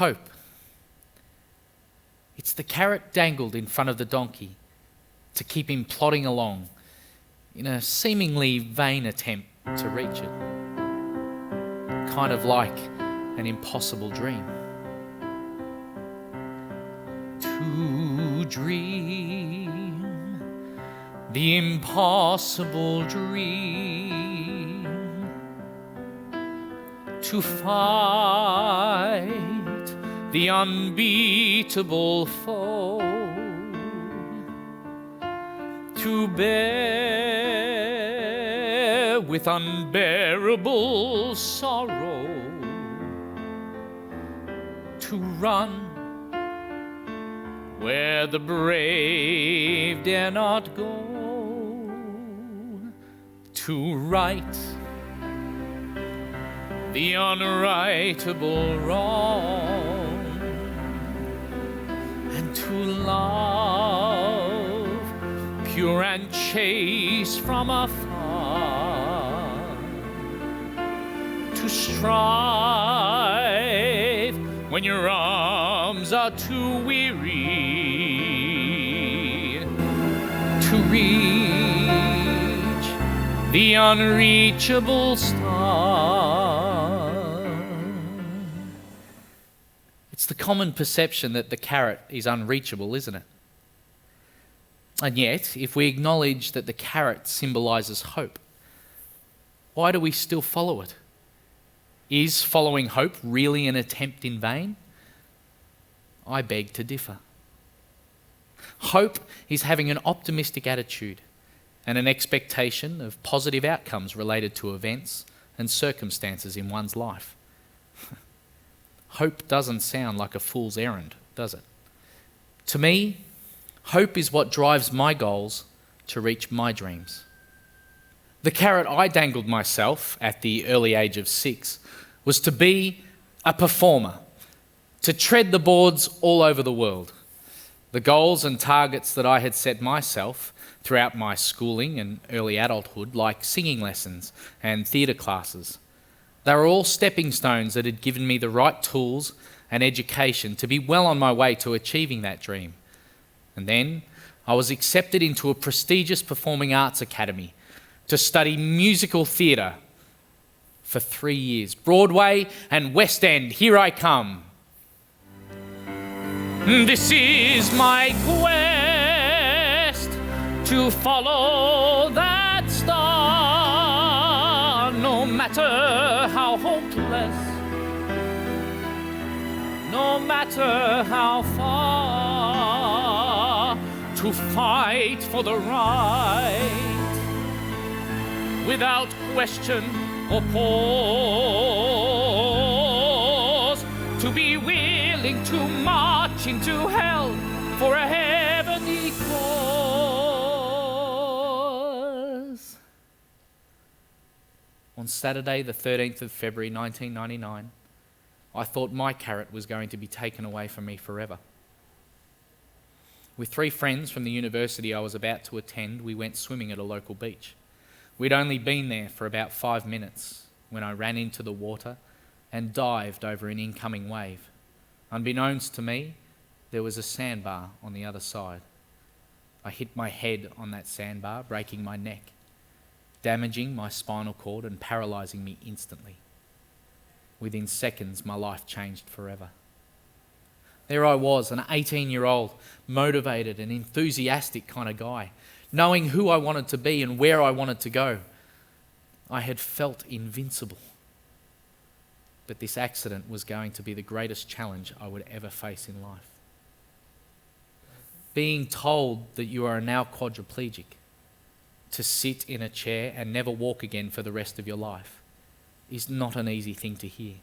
Hope. It's the carrot dangled in front of the donkey to keep him plodding along in a seemingly vain attempt to reach it. Kind of like an impossible dream. To dream the impossible dream, to fight the unbeatable foe, to bear with unbearable sorrow, to run where the brave dare not go, to right the unrightable wrong, and to love pure and chaste from afar, to strive when your arms are too weary, to reach the unreachable star. It's the common perception that the carrot is unreachable, isn't it? And yet, if we acknowledge that the carrot symbolises hope, why do we still follow it? Is following hope really an attempt in vain? I beg to differ. Hope is having an optimistic attitude and an expectation of positive outcomes related to events and circumstances in one's life. Hope doesn't sound like a fool's errand, does it? To me, hope is what drives my goals to reach my dreams. The carrot I dangled myself at the early age of 6 was to be a performer, to tread the boards all over the world. The goals and targets that I had set myself throughout my schooling and early adulthood, like singing lessons and theatre classes, they were all stepping stones that had given me the right tools and education to be well on my way to achieving that dream. And then I was accepted into a prestigious performing arts academy to study musical theatre for 3 years. Broadway and West End, here I come. This is my quest to follow that star, no matter how hopeless, no matter how far, to fight for the right without question or pause, to be willing to march into hell for a heavenly cause. On Saturday, the 13th of February 1999, I thought my carrot was going to be taken away from me forever. With 3 friends from the university I was about to attend, we went swimming at a local beach. We'd only been there for about 5 minutes when I ran into the water and dived over an incoming wave. Unbeknownst to me, there was a sandbar on the other side. I hit my head on that sandbar, breaking my neck, damaging my spinal cord and paralysing me instantly. Within seconds, my life changed forever. There I was, an 18-year-old, motivated and enthusiastic kind of guy, knowing who I wanted to be and where I wanted to go. I had felt invincible. But this accident was going to be the greatest challenge I would ever face in life. Being told that you are now quadriplegic, to sit in a chair and never walk again for the rest of your life, is not an easy thing to hear.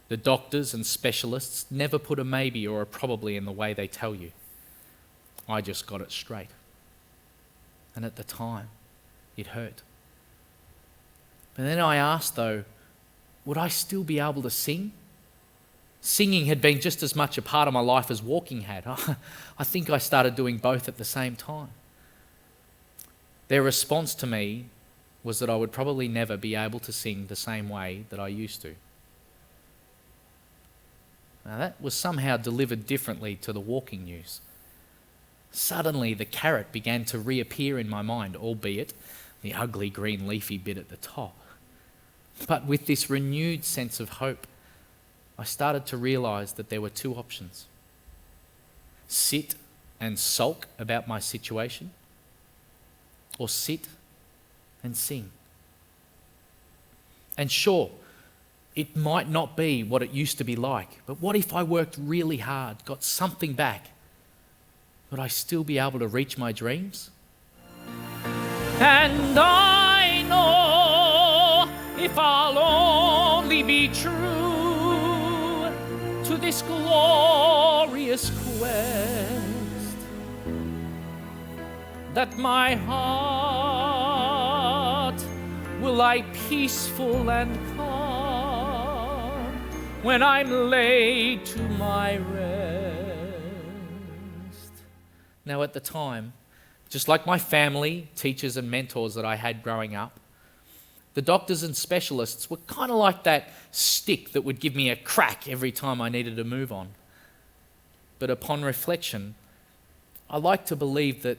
The doctors and specialists never put a maybe or a probably in the way they tell you. I just got it straight. And at the time, it hurt. But then I asked though, would I still be able to sing? Singing had been just as much a part of my life as walking had. I think I started doing both at the same time. Their response to me was that I would probably never be able to sing the same way that I used to. Now that was somehow delivered differently to the walking news. Suddenly the carrot began to reappear in my mind, albeit the ugly green leafy bit at the top. But with this renewed sense of hope, I started to realise that there were two options. Sit and sulk about my situation, or sit and sing. And sure, it might not be what it used to be like, but what if I worked really hard, got something back? Would I still be able to reach my dreams? And I know if I'll only be true to this glorious quest, that my heart will lie peaceful and calm when I'm laid to my rest. Now at the time, just like my family, teachers and mentors that I had growing up, the doctors and specialists were kind of like that stick that would give me a crack every time I needed to move on. But upon reflection, I like to believe that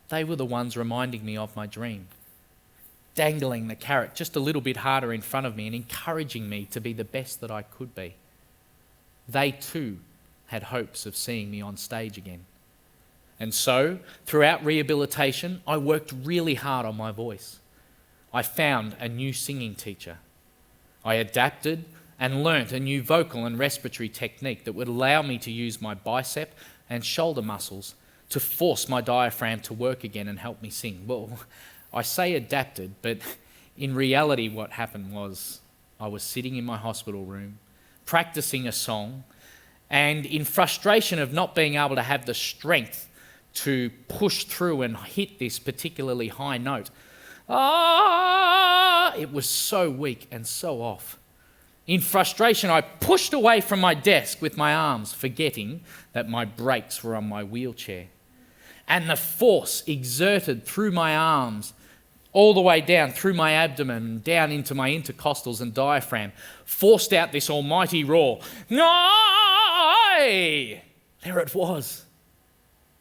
they were the ones reminding me of my dream, dangling the carrot just a little bit harder in front of me and encouraging me to be the best that I could be. They too had hopes of seeing me on stage again. And so, throughout rehabilitation, I worked really hard on my voice. I found a new singing teacher. I adapted and learnt a new vocal and respiratory technique that would allow me to use my bicep and shoulder muscles to force my diaphragm to work again and help me sing. Well, I say adapted, but in reality what happened was I was sitting in my hospital room, practicing a song, and in frustration of not being able to have the strength to push through and hit this particularly high note, it was so weak and so off. In frustration, I pushed away from my desk with my arms, forgetting that my brakes were on my wheelchair. And the force exerted through my arms, all the way down through my abdomen, down into my intercostals and diaphragm, forced out this almighty roar. Nay! There it was.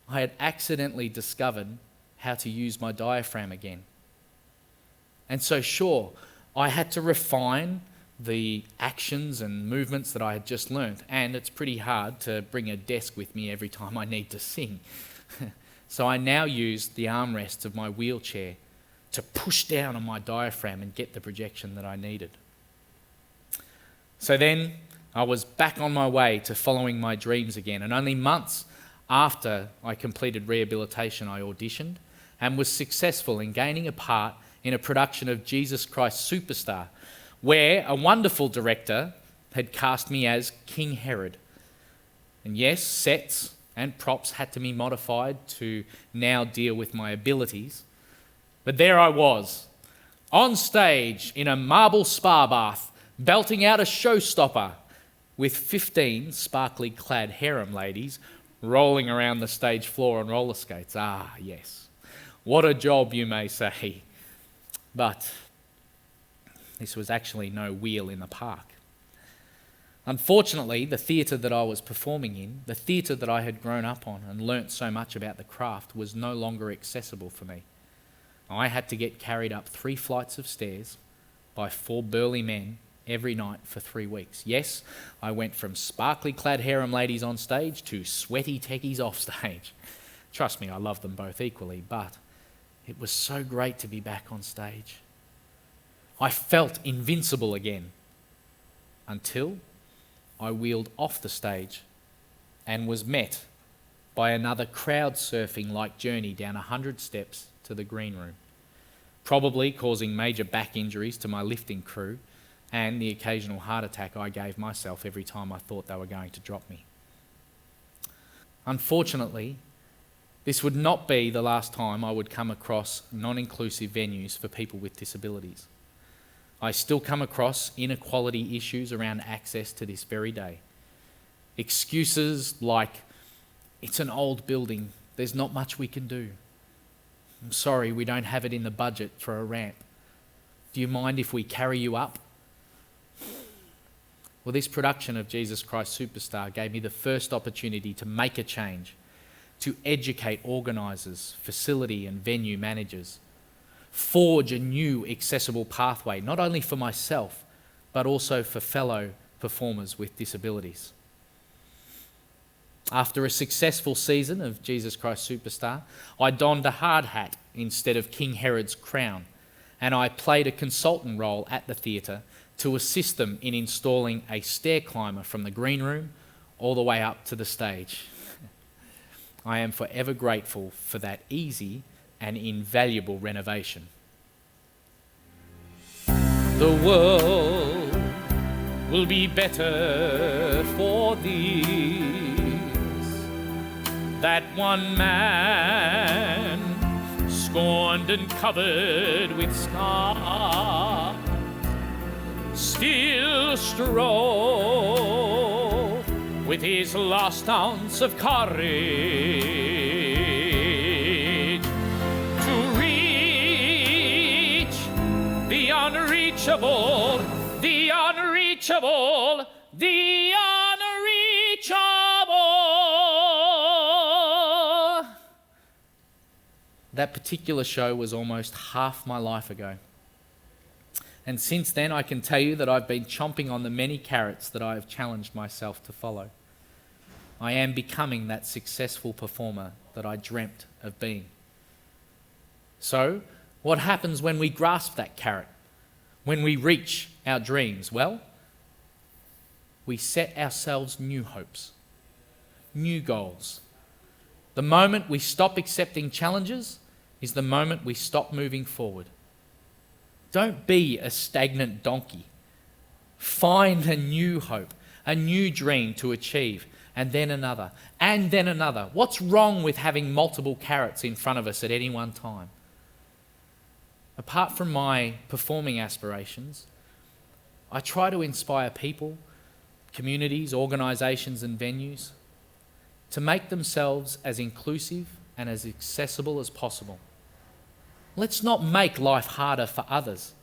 I had accidentally discovered how to use my diaphragm again. And so sure, I had to refine the actions and movements that I had just learnt, and it's pretty hard to bring a desk with me every time I need to sing. So I now used the armrests of my wheelchair to push down on my diaphragm and get the projection that I needed. So then I was back on my way to following my dreams again, and only months after I completed rehabilitation, I auditioned and was successful in gaining a part in a production of Jesus Christ Superstar, where a wonderful director had cast me as King Herod. And yes, sets and props had to be modified to now deal with my abilities. But there I was, on stage in a marble spa bath, belting out a showstopper with 15 sparkly clad harem ladies rolling around the stage floor on roller skates. Ah, yes. What a job, you may say. But this was actually no wheel in the park. Unfortunately, the theatre that I was performing in, the theatre that I had grown up on and learnt so much about the craft, was no longer accessible for me. I had to get carried up 3 flights of stairs by 4 burly men every night for 3 weeks. Yes, I went from sparkly clad harem ladies on stage to sweaty techies off stage. Trust me, I love them both equally, but it was so great to be back on stage. I felt invincible again until I wheeled off the stage and was met by another crowd surfing-like journey down 100 steps to the green room, probably causing major back injuries to my lifting crew and the occasional heart attack I gave myself every time I thought they were going to drop me. Unfortunately, this would not be the last time I would come across non-inclusive venues for people with disabilities. I still come across inequality issues around access to this very day. Excuses like, it's an old building, there's not much we can do. I'm sorry, we don't have it in the budget for a ramp. Do you mind if we carry you up? Well, this production of Jesus Christ Superstar gave me the first opportunity to make a change, to educate organisers, facility and venue managers, forge a new accessible pathway, not only for myself, but also for fellow performers with disabilities. After a successful season of Jesus Christ Superstar, I donned a hard hat instead of King Herod's crown, and I played a consultant role at the theatre to assist them in installing a stair climber from the green room all the way up to the stage. I am forever grateful for that easy and invaluable renovation. The world will be better for these, that one man scorned and covered with scars still strove with his last ounce of courage to reach the unreachable, the unreachable, the unreachable. That particular show was almost half my life ago. And since then, I can tell you that I've been chomping on the many carrots that I have challenged myself to follow. I am becoming that successful performer that I dreamt of being. So, what happens when we grasp that carrot? When we reach our dreams? Well, we set ourselves new hopes, new goals. The moment we stop accepting challenges is the moment we stop moving forward. Don't be a stagnant donkey. Find a new hope, a new dream to achieve, and then another, and then another. What's wrong with having multiple carrots in front of us at any one time? Apart from my performing aspirations, I try to inspire people, communities, organisations and venues to make themselves as inclusive and as accessible as possible. Let's not make life harder for others.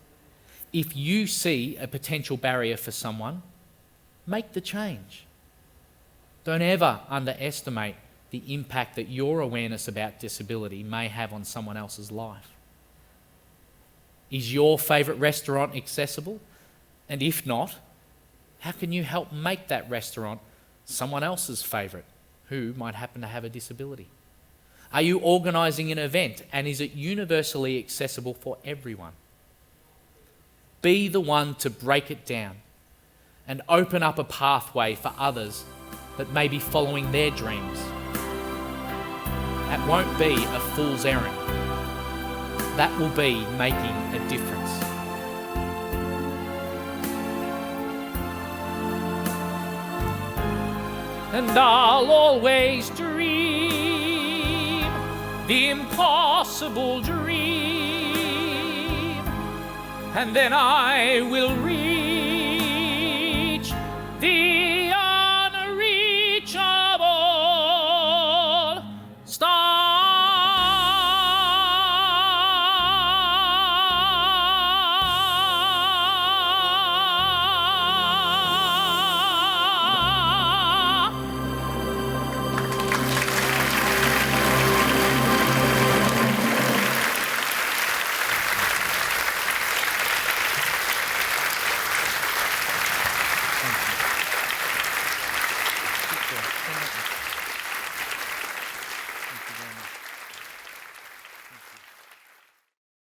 If you see a potential barrier for someone, make the change. Don't ever underestimate the impact that your awareness about disability may have on someone else's life. Is your favourite restaurant accessible? And if not, how can you help make that restaurant someone else's favourite who might happen to have a disability? Are you organising an event and is it universally accessible for everyone? Be the one to break it down and open up a pathway for others that may be following their dreams. That won't be a fool's errand. That will be making a difference. And I'll always dream the impossible dream, and then I will reach the